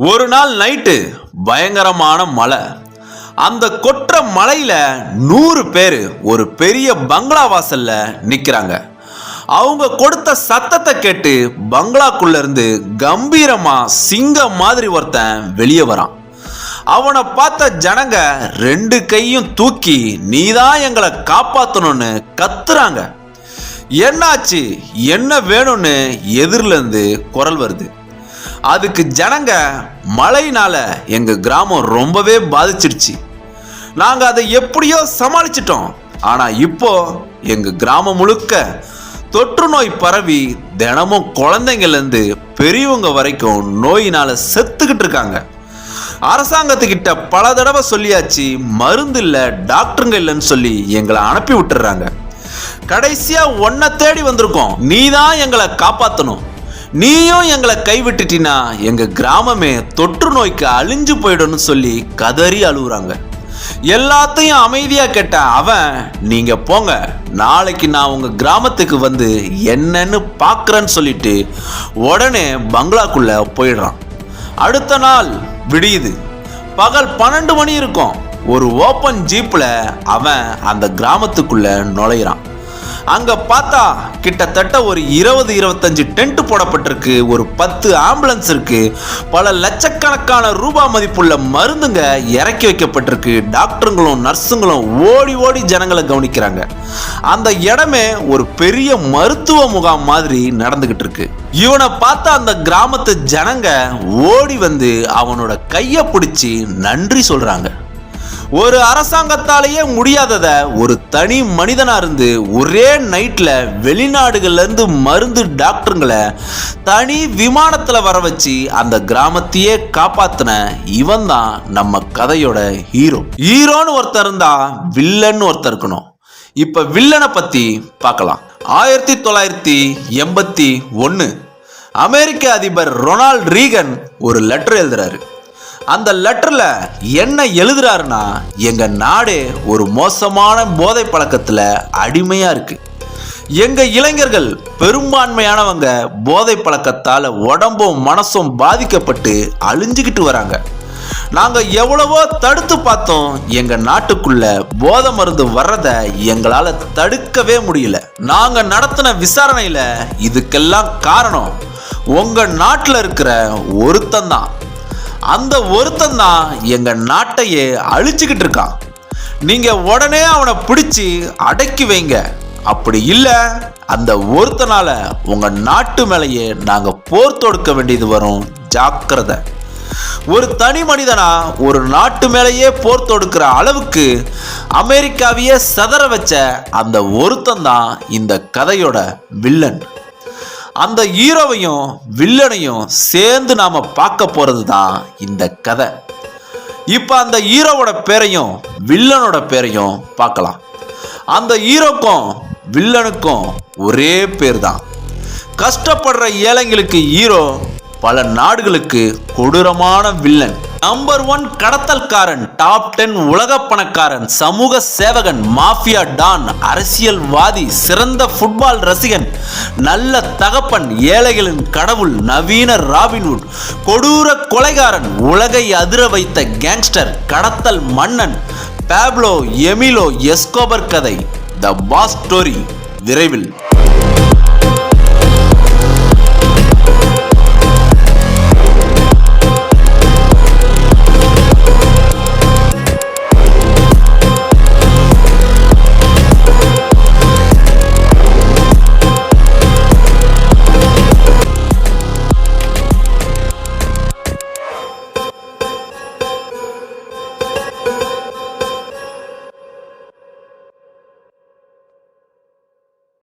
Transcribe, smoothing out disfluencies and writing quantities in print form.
ஒரு நாள் நைட்டு பயங்கரமான மழை. அந்த கொற்ற மலையில 100 பேர் ஒரு பெரிய பங்களா வாசல்ல நிக்கிறாங்க. அவங்க கொடுத்த சத்தத்தை கேட்டு பங்களாக்குள்ள இருந்து கம்பீரமா சிங்கம் மாதிரி ஒருத்தன் வெளியே வரான். அவனை பார்த்த ஜனங்க 2 கையும் தூக்கி நீதான் எங்களை காப்பாத்தணும்னு கத்துறாங்க. என்னாச்சு, என்ன வேணும்னு எதிரில இருந்து குரல் வருது. அதுக்கு ஜனங்க, மழையினால எங்க கிராமம் ரொம்பவே பாதிச்சிடுச்சு, நாங்க அதை எப்படியோ சமாளிச்சிட்டோம். ஆனா இப்போ எங்க கிராமம் முழுக்க தொற்று நோய் பரவி தினமும் குழந்தைங்கள்ல இருந்து பெரியவங்க வரைக்கும் நோயினால செத்துக்கிட்டு இருக்காங்க. அரசாங்கத்துக்கிட்ட பல தடவை சொல்லியாச்சு, மருந்து இல்ல, டாக்டருங்க இல்லைன்னு சொல்லி எங்களை அனுப்பி விட்டுறாங்க. கடைசியா உன்னை தேடி வந்திருக்கோம், நீதான் எங்களை காப்பாத்தணும். நீயும் எங்களை கைவிட்டுட்டினா எங்க கிராமமே தொற்று நோய்க்கு அழிஞ்சு போயிடும்னு சொல்லி கதறி அழுகுறாங்க. எல்லாத்தையும் அமைதியா கேட்ட அவன், நீங்க போங்க, நாளைக்கு நான் உங்க கிராமத்துக்கு வந்து என்னன்னு பாக்குறேன்னு சொல்லிட்டு உடனே பங்களாக்குள்ள போயிடுறான். அடுத்த நாள் விடியுது. பகல் 12 மணி இருக்கும். ஒரு ஓப்பன் ஜீப்ல அவன் அந்த கிராமத்துக்குள்ள நுழையிறான். அங்க பார்த்தா கிட்டத்தட்ட ஒரு 20-25 டென்ட் போடப்பட்டிருக்கு, ஒரு 10 ஆம்புலன்ஸ் இருக்கு, பல லட்சக்கணக்கான ரூபாய் மதிப்புள்ள மருந்துங்க இறக்கி வைக்கப்பட்டிருக்கு. டாக்டருங்களும் நர்ஸுங்களும் ஓடி ஓடி ஜனங்களை கவனிக்கிறாங்க. அந்த இடமே ஒரு பெரிய மருத்துவ முகாம் மாதிரி நடந்துகிட்டு இருக்கு. இவனை பார்த்த அந்த கிராமத்து ஜனங்க ஓடி வந்து அவனோட கையை பிடிச்சி நன்றி சொல்றாங்க. ஒரு அரசாங்கத்தாலேயே முடியாதத ஒரு தனி மனிதனா இருந்து ஒரே நைட்ல வெளிநாடுகள்ல இருந்து மருந்து டாக்டருங்களை தனி விமானத்துல வர வச்சு அந்த கிராமத்தையே காப்பாத்தின இவன் தான் நம்ம கதையோட ஹீரோ. ஹீரோன்னு ஒருத்தர் இருந்தா வில்லன்னு ஒருத்தர் இருக்கணும். இப்ப வில்லனை பத்தி பார்க்கலாம். 1981 அமெரிக்க அதிபர் ரொனால்ட் ரீகன் ஒரு லெட்டர் எழுதுறாரு. அந்த லெட்டர்ல என்ன எழுதுறாருன்னா, எங்க நாடே ஒரு மோசமான போதை பழக்கத்துல அடிமையா இருக்கு. எங்க இளைஞர்கள் பெரும்பான்மையானவங்க போதை பழக்கத்தால உடம்பும் மனசும் பாதிக்கப்பட்டு அழிஞ்சுக்கிட்டு வராங்க. நாங்க எவ்வளவோ தடுத்து பார்த்தோம், எங்க நாட்டுக்குள்ள போதை மருந்து வர்றத எங்களால தடுக்கவே முடியல. நாங்க நடத்தின விசாரணையில இதுக்கெல்லாம் காரணம் உங்க நாட்டுல இருக்கிற ஒருத்தன் தான். அந்த ஒருத்தன் தான் எங்க நாட்டையே அழிச்சுக்கிட்டு இருக்கான். நீங்க உடனே அவனை பிடிச்சி அடக்கி வைங்க. அப்படி இல்லை, அந்த ஒருத்தனால உங்க நாட்டு மேலேயே நாங்க போர் தொடுக்க வேண்டியது வரும், ஜாக்கிரதை. ஒரு தனி மனிதனா ஒரு நாட்டு மேலேயே போர் தொடுக்கிற அளவுக்கு அமெரிக்காவையே சதற வச்ச அந்த ஒருத்தன் தான் இந்த கதையோட வில்லன். அந்த ஹீரோவையும் வில்லனையும் சேர்ந்து நாம பார்க்க போறது தான் இந்த கதை. இப்ப அந்த ஹீரோவோட பேரையும் வில்லனோட பேரையும் பார்க்கலாம். அந்த ஹீரோக்கும் வில்லனுக்கும் ஒரே பேர் தான். கஷ்டப்படுற ஏழைங்களுக்கு ஹீரோ, பல நாடுகளுக்கு கொடூரமான வில்லன். நம்பர் 1 கடத்தல்காரன், டாப் 10 உலக பணக்காரன், சமூக சேவகன், மாஃபியா டான், அரசியல்வாதி, சிறந்த ஃபுட்பால் ரசிகன், நல்ல தகப்பன், ஏழைகளின் கடவுள், நவீன ராபின்வுட், கொடூர கொலைகாரன், உலகை அதிர வைத்த கேங்ஸ்டர், கடத்தல் மன்னன், பாப்லோ எமிலோ எஸ்கோபர் கதை, த பாஸ் ஸ்டோரி விரைவில்.